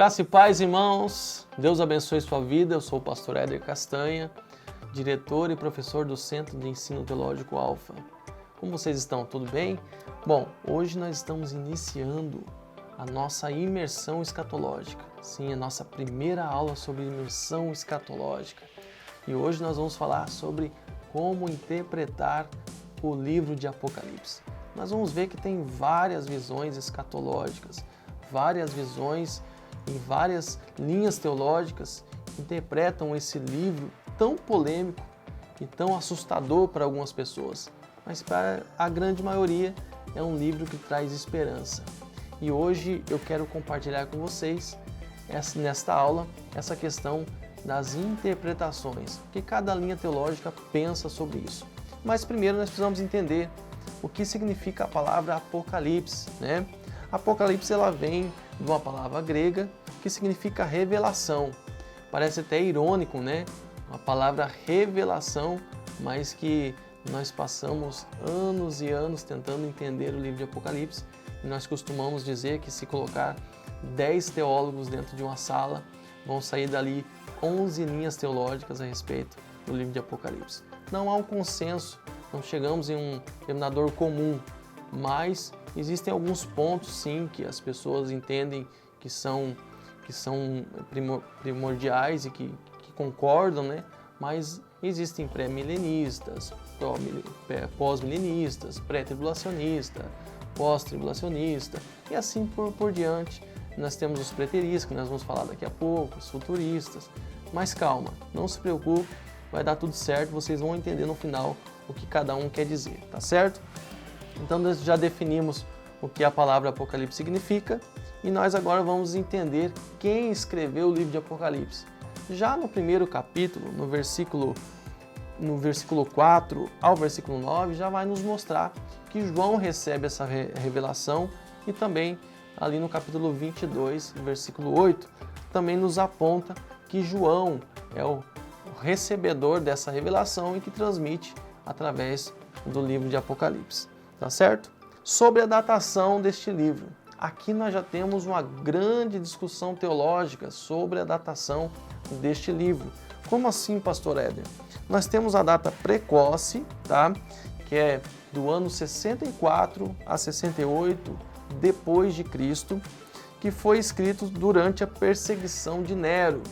Graça e paz, irmãos. Deus abençoe sua vida. Eu sou o pastor Éder Castanha, diretor e professor do Centro de Ensino Teológico Alfa. Como vocês estão? Tudo bem? Bom, hoje nós estamos iniciando a nossa imersão escatológica. Sim, a nossa primeira aula sobre imersão escatológica. E hoje nós vamos falar sobre como interpretar o livro de Apocalipse. Nós vamos ver que tem várias visões escatológicas, várias visões em várias linhas teológicas que interpretam esse livro tão polêmico e tão assustador para algumas pessoas. Mas para a grande maioria é um livro que traz esperança. E hoje eu quero compartilhar com vocês, nesta aula, essa questão das interpretações, que cada linha teológica pensa sobre isso. Mas primeiro nós precisamos entender o que significa a palavra Apocalipse, né? Apocalipse ela vem de uma palavra grega que significa revelação. Parece até irônico, né? Uma palavra revelação, mas que nós passamos anos e anos tentando entender o livro de Apocalipse. E nós costumamos dizer que se colocar 10 teólogos dentro de uma sala, vão sair dali 11 linhas teológicas a respeito do livro de Apocalipse. Não há um consenso, não chegamos em um denominador comum, mas existem alguns pontos sim que as pessoas entendem que são primordiais e que concordam, né? Mas existem pré-milenistas, pós-milenistas, pré-tribulacionista, pós-tribulacionista e assim por diante. Nós temos os preteristas, que nós vamos falar daqui a pouco, os futuristas. Mas calma, não se preocupe, vai dar tudo certo, vocês vão entender no final o que cada um quer dizer, tá certo? Então nós já definimos o que a palavra Apocalipse significa e nós agora vamos entender quem escreveu o livro de Apocalipse. Já no primeiro capítulo, no versículo 4 ao versículo 9, já vai nos mostrar que João recebe essa revelação e também ali no capítulo 22, versículo 8, também nos aponta que João é o recebedor dessa revelação e que transmite através do livro de Apocalipse. Tá certo? Sobre a datação deste livro. Aqui nós já temos uma grande discussão teológica sobre a datação deste livro. Como assim, pastor Éder? Nós temos a data precoce, tá? Que é do ano 64 a 68 depois de Cristo, que foi escrito durante a perseguição de Nero.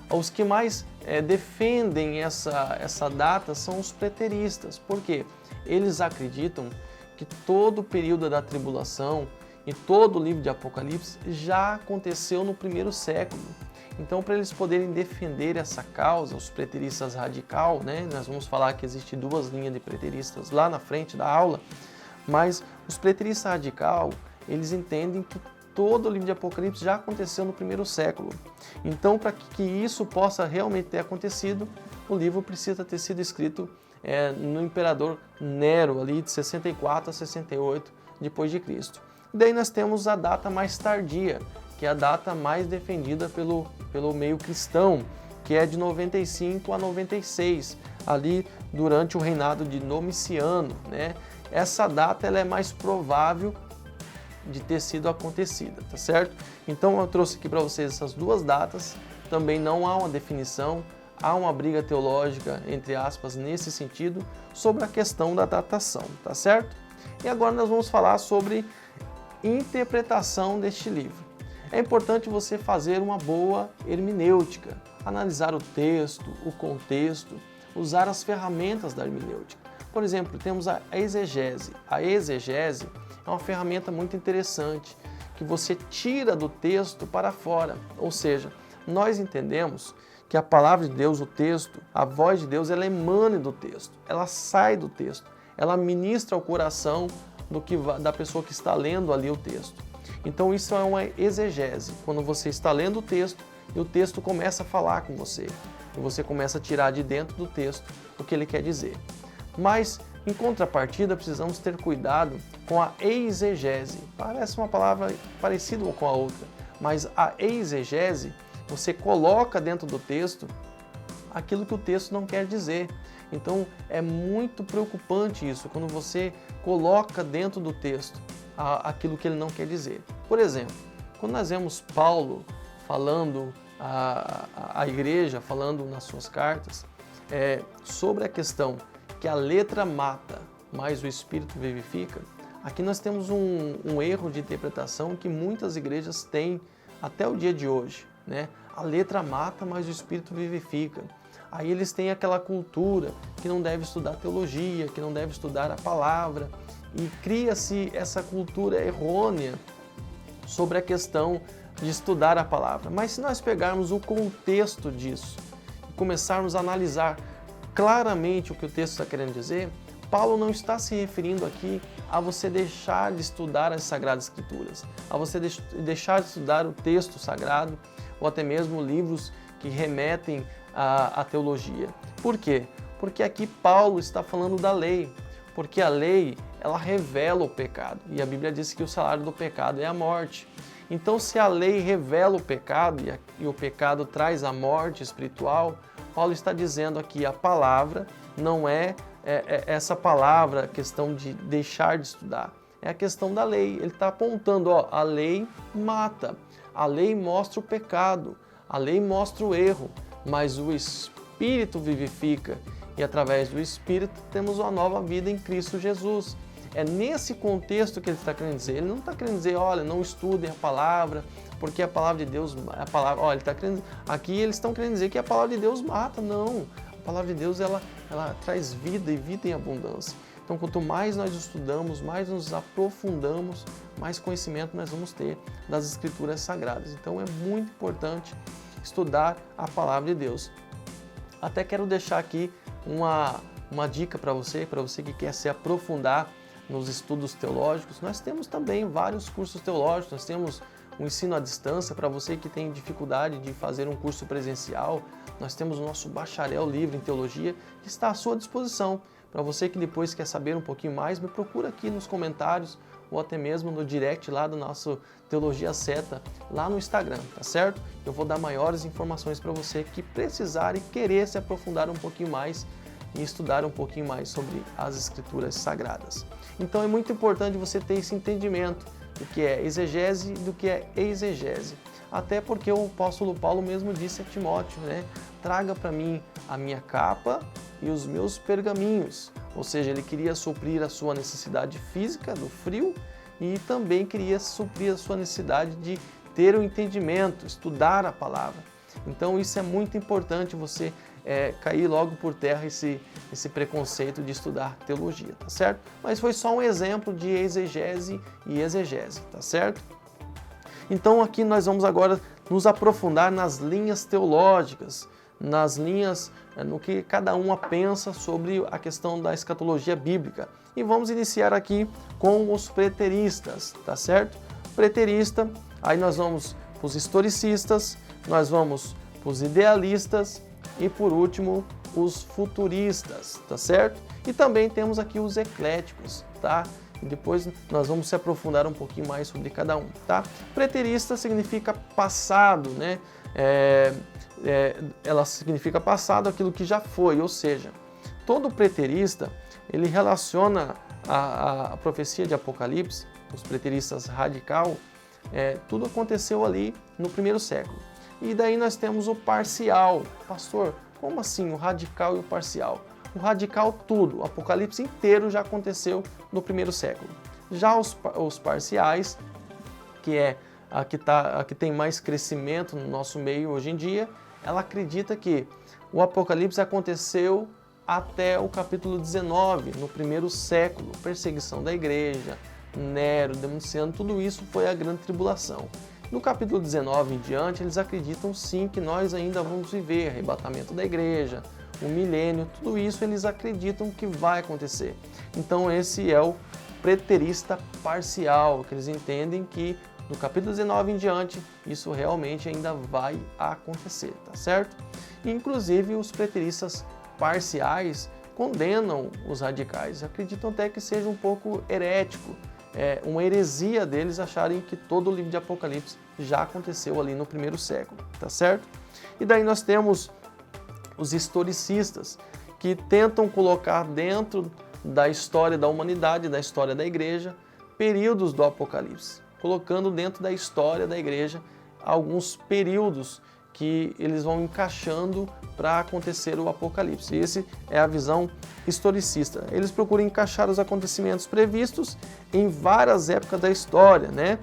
Os que mais defendem essa data são os preteristas. Por quê? Eles acreditam que todo o período da tribulação e todo o livro de Apocalipse já aconteceu no primeiro século. Então, para eles poderem defender essa causa, os preteristas radical, né? Nós vamos falar que existem duas linhas de preteristas lá na frente da aula, mas os preteristas radical, eles entendem que todo o livro de Apocalipse já aconteceu no primeiro século. Então, para que isso possa realmente ter acontecido, o livro precisa ter sido escrito no imperador Nero, ali de 64 a 68 depois de Cristo. Daí nós temos a data mais tardia, que é a data mais defendida pelo meio cristão, que é de 95 a 96, ali durante o reinado de Domiciano, né? Essa data ela é mais provável de ter sido acontecida, tá certo? Então eu trouxe aqui para vocês essas duas datas, também não há uma definição, há uma briga teológica, entre aspas, nesse sentido, sobre a questão da datação, tá certo? E agora nós vamos falar sobre interpretação deste livro. É importante você fazer uma boa hermenêutica, analisar o texto, o contexto, usar as ferramentas da hermenêutica. Por exemplo, temos a exegese. A exegese é uma ferramenta muito interessante, que você tira do texto para fora. Ou seja, nós entendemos que a palavra de Deus, o texto, a voz de Deus, ela emana do texto, ela sai do texto, ela ministra ao coração da pessoa que está lendo ali o texto. Então isso é uma exegese, quando você está lendo o texto e o texto começa a falar com você, e você começa a tirar de dentro do texto o que ele quer dizer. Mas, em contrapartida, precisamos ter cuidado com a exegese. Parece uma palavra parecida com a outra, mas a exegese, você coloca dentro do texto aquilo que o texto não quer dizer. Então é muito preocupante isso, quando você coloca dentro do texto aquilo que ele não quer dizer. Por exemplo, Quando nós vemos Paulo falando à igreja, falando nas suas cartas, sobre a questão que a letra mata, mas o Espírito vivifica, aqui nós temos um erro de interpretação que muitas igrejas têm até o dia de hoje, né? A letra mata, mas o Espírito vivifica. Aí eles têm aquela cultura que não deve estudar teologia, que não deve estudar a palavra, e cria-se essa cultura errônea sobre a questão de estudar a palavra. Mas se nós pegarmos o contexto disso e começarmos a analisar claramente o que o texto está querendo dizer, Paulo não está se referindo aqui a você deixar de estudar as Sagradas Escrituras, a você deixar de estudar o texto sagrado ou até mesmo livros que remetem à teologia. Por quê? Porque aqui Paulo está falando da lei, porque a lei ela revela o pecado e a Bíblia diz que o salário do pecado é a morte. Então, se a lei revela o pecado e o pecado traz a morte espiritual, Paulo está dizendo aqui a palavra não é essa palavra, a questão de deixar de estudar, é a questão da lei. Ele está apontando, a lei mata, a lei mostra o pecado, a lei mostra o erro, mas o Espírito vivifica e através do Espírito temos uma nova vida em Cristo Jesus. É nesse contexto que ele está querendo dizer. Ele não está querendo dizer, olha, não estudem a palavra, porque a palavra de Deus, ele está querendo, aqui eles estão querendo dizer que a palavra de Deus mata. Não, a palavra de Deus ela traz vida e vida em abundância. Então, quanto mais nós estudamos, mais nos aprofundamos, mais conhecimento nós vamos ter das Escrituras Sagradas. Então, é muito importante estudar a palavra de Deus. Até quero deixar aqui uma dica para você que quer se aprofundar nos estudos teológicos. Nós temos também vários cursos teológicos, nós temos um ensino à distância para você que tem dificuldade de fazer um curso presencial. Nós temos o nosso bacharel livre em teologia que está à sua disposição. Para você que depois quer saber um pouquinho mais, me procura aqui nos comentários ou até mesmo no direct lá do nosso Teologia Seta, lá no Instagram, tá certo? Eu vou dar maiores informações para você que precisar e querer se aprofundar um pouquinho mais e estudar um pouquinho mais sobre as Escrituras Sagradas. Então é muito importante você ter esse entendimento do que é exegese e do que é exegese. Até porque o apóstolo Paulo mesmo disse a Timóteo, né? Traga para mim a minha capa e os meus pergaminhos. Ou seja, ele queria suprir a sua necessidade física do frio e também queria suprir a sua necessidade de ter o entendimento, estudar a palavra. Então isso é muito importante, você cair logo por terra esse preconceito de estudar teologia, tá certo? Mas foi só um exemplo de exegese e exegese, tá certo? Então aqui nós vamos agora nos aprofundar nas linhas teológicas, nas linhas, no que cada uma pensa sobre a questão da escatologia bíblica. E vamos iniciar aqui com os preteristas, tá certo? Preterista, aí nós vamos para os historicistas, nós vamos para os idealistas e por último os futuristas, tá certo? E também temos aqui os ecléticos, tá? E depois nós vamos se aprofundar um pouquinho mais sobre cada um, tá? Preterista significa passado, né? Ela significa passado, aquilo que já foi, ou seja, todo preterista, ele relaciona a profecia de Apocalipse, os preteristas radical, tudo aconteceu ali no primeiro século. E daí nós temos o parcial. Pastor, como assim o radical e o parcial? O radical tudo, o Apocalipse inteiro já aconteceu no primeiro século. Já os parciais, que é a que tem mais crescimento no nosso meio hoje em dia, ela acredita que o Apocalipse aconteceu até o capítulo 19, no primeiro século, perseguição da igreja, Nero, denunciando, tudo isso foi a grande tribulação. No capítulo 19 em diante, eles acreditam sim que nós ainda vamos viver arrebatamento da igreja, o milênio, tudo isso eles acreditam que vai acontecer. Então esse é o preterista parcial, que eles entendem que no capítulo 19 em diante, isso realmente ainda vai acontecer, tá certo? Inclusive os preteristas parciais condenam os radicais, acreditam até que seja um pouco herético, uma heresia deles acharem que todo o livro de Apocalipse já aconteceu ali no primeiro século, tá certo? E daí nós temos os historicistas, que tentam colocar dentro da história da humanidade, da história da igreja, períodos do Apocalipse. colocando dentro da história da igreja alguns períodos que eles vão encaixando para acontecer o Apocalipse. E essa é a visão historicista. Eles procuram encaixar os acontecimentos previstos em várias épocas da história, né?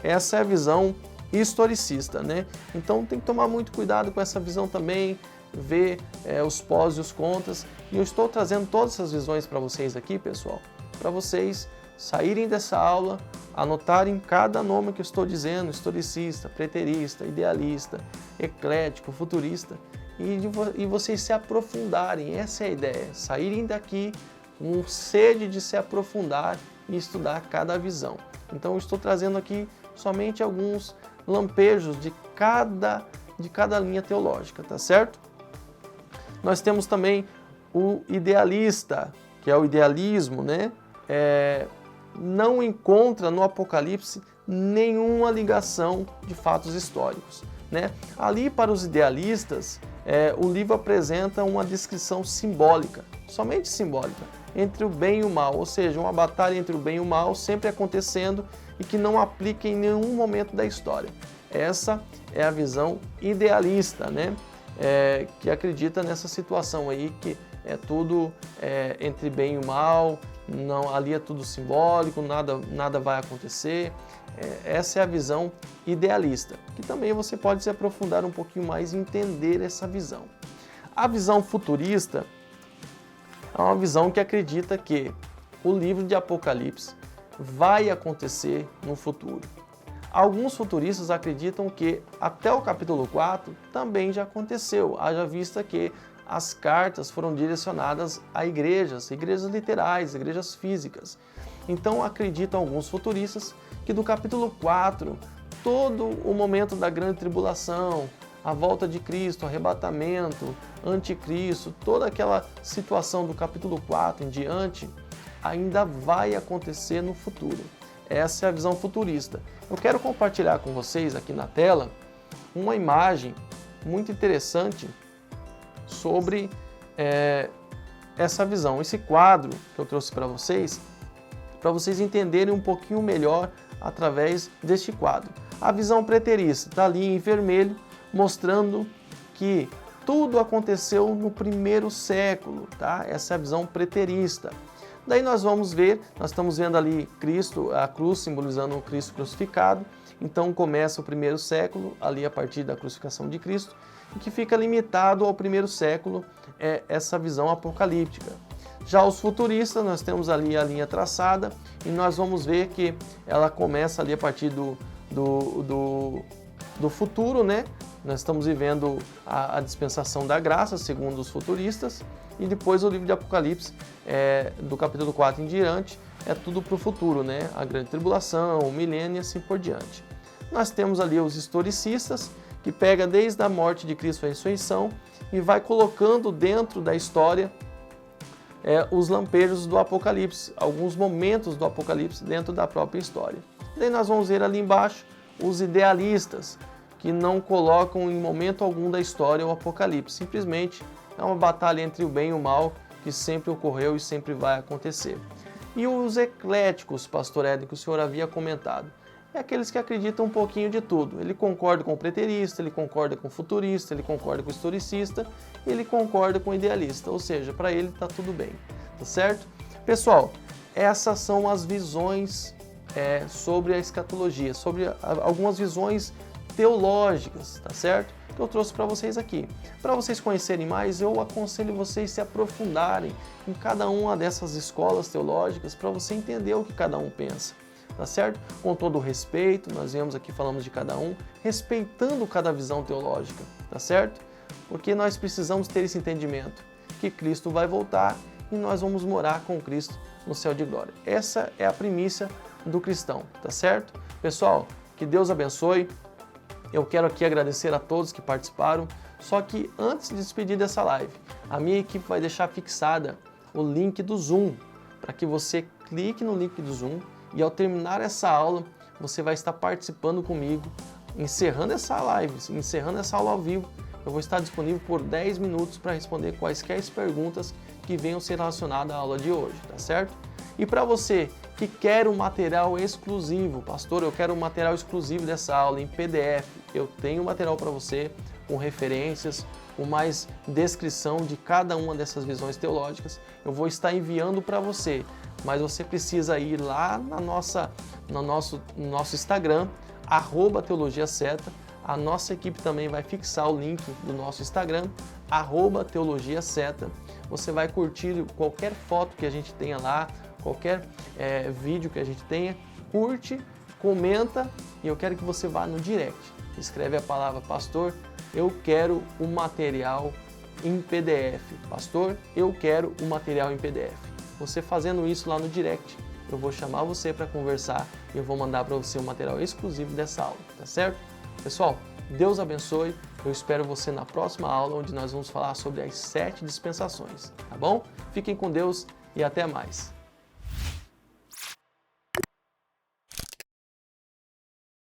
Essa é a visão historicista, né? Então tem que tomar muito cuidado com essa visão também, ver os pós e os contras. E eu estou trazendo todas essas visões para vocês aqui, pessoal, para vocês saírem dessa aula, anotarem cada nome que eu estou dizendo: historicista, preterista, idealista, eclético, futurista, e vocês se aprofundarem. Essa é a ideia, saírem daqui com sede de se aprofundar e estudar cada visão. Então eu estou trazendo aqui somente alguns lampejos de cada linha teológica, tá certo? Nós temos também o idealista, que é o idealismo, né? Não encontra no Apocalipse nenhuma ligação de fatos históricos, né? Ali, para os idealistas, o livro apresenta uma descrição simbólica, somente simbólica, entre o bem e o mal, ou seja, uma batalha entre o bem e o mal sempre acontecendo e que não aplica em nenhum momento da história. Essa é a visão idealista, né? Que acredita nessa situação aí, que é tudo entre bem e o mal, não, ali é tudo simbólico, nada vai acontecer. Essa é a visão idealista, que também você pode se aprofundar um pouquinho mais e entender essa visão. A visão futurista é uma visão que acredita que o livro de Apocalipse vai acontecer no futuro. Alguns futuristas acreditam que até o capítulo 4 também já aconteceu, haja vista que as cartas foram direcionadas a igrejas literais, igrejas físicas. Então acreditam alguns futuristas que do capítulo 4, todo o momento da grande tribulação, a volta de Cristo, arrebatamento, anticristo, toda aquela situação do capítulo 4 em diante, ainda vai acontecer no futuro. Essa é a visão futurista. Eu quero compartilhar com vocês aqui na tela uma imagem muito interessante sobre essa visão. Esse quadro que eu trouxe para vocês entenderem um pouquinho melhor através deste quadro. A visão preterista está ali em vermelho, mostrando que tudo aconteceu no primeiro século, tá? Essa é a visão preterista. Daí nós vamos ver, nós estamos vendo ali Cristo, a cruz simbolizando o Cristo crucificado. Então começa o primeiro século, ali a partir da crucificação de Cristo, e que fica limitado ao primeiro século, essa visão apocalíptica. Já os futuristas, nós temos ali a linha traçada, e nós vamos ver que ela começa ali a partir do futuro, né? Nós estamos vivendo a dispensação da graça, segundo os futuristas, e depois o livro de Apocalipse, do capítulo 4 em diante, é tudo para o futuro, né? A grande tribulação, o milênio e assim por diante. Nós temos ali os historicistas, que pega desde a morte de Cristo a ressurreição e vai colocando dentro da história os lampejos do Apocalipse, alguns momentos do Apocalipse dentro da própria história. Daí nós vamos ver ali embaixo os idealistas, que não colocam em momento algum da história o Apocalipse, simplesmente é uma batalha entre o bem e o mal que sempre ocorreu e sempre vai acontecer. E os ecléticos, pastor Éden, que o senhor havia comentado, é aqueles que acreditam um pouquinho de tudo. Ele concorda com o preterista, ele concorda com o futurista, ele concorda com o historicista, ele concorda com o idealista, ou seja, para ele está tudo bem, tá certo? Pessoal, essas são as visões sobre a escatologia, sobre algumas visões teológicas, tá certo? Que eu trouxe para vocês aqui. Para vocês conhecerem mais, eu aconselho vocês se aprofundarem em cada uma dessas escolas teológicas para você entender o que cada um pensa, tá certo? Com todo o respeito, nós viemos aqui, falamos de cada um, respeitando cada visão teológica, tá certo? Porque nós precisamos ter esse entendimento, que Cristo vai voltar e nós vamos morar com Cristo no céu de glória. Essa é a primícia do cristão, tá certo? Pessoal, que Deus abençoe. Eu quero aqui agradecer a todos que participaram, só que antes de despedir dessa live, a minha equipe vai deixar fixada o link do Zoom, para que você clique no link do Zoom e ao terminar essa aula, você vai estar participando comigo, encerrando essa live, encerrando essa aula ao vivo. Eu vou estar disponível por 10 minutos para responder quaisquer perguntas que venham ser relacionadas à aula de hoje, tá certo? E para você que quer um material exclusivo. Pastor, eu quero um material exclusivo dessa aula em PDF. Eu tenho material para você com referências, com mais descrição de cada uma dessas visões teológicas. Eu vou estar enviando para você, mas você precisa ir lá no nosso Instagram, @teologiaseta. A nossa equipe também vai fixar o link do nosso Instagram, @teologiaseta. Você vai curtir qualquer foto que a gente tenha lá, qualquer vídeo que a gente tenha, curte, comenta e eu quero que você vá no direct. Escreve a palavra: pastor, eu quero o material em PDF. Pastor, eu quero o material em PDF. Você fazendo isso lá no direct, eu vou chamar você para conversar e eu vou mandar para você um material exclusivo dessa aula, tá certo? Pessoal, Deus abençoe. Eu espero você na próxima aula, onde nós vamos falar sobre as 7 dispensações, tá bom? Fiquem com Deus e até mais.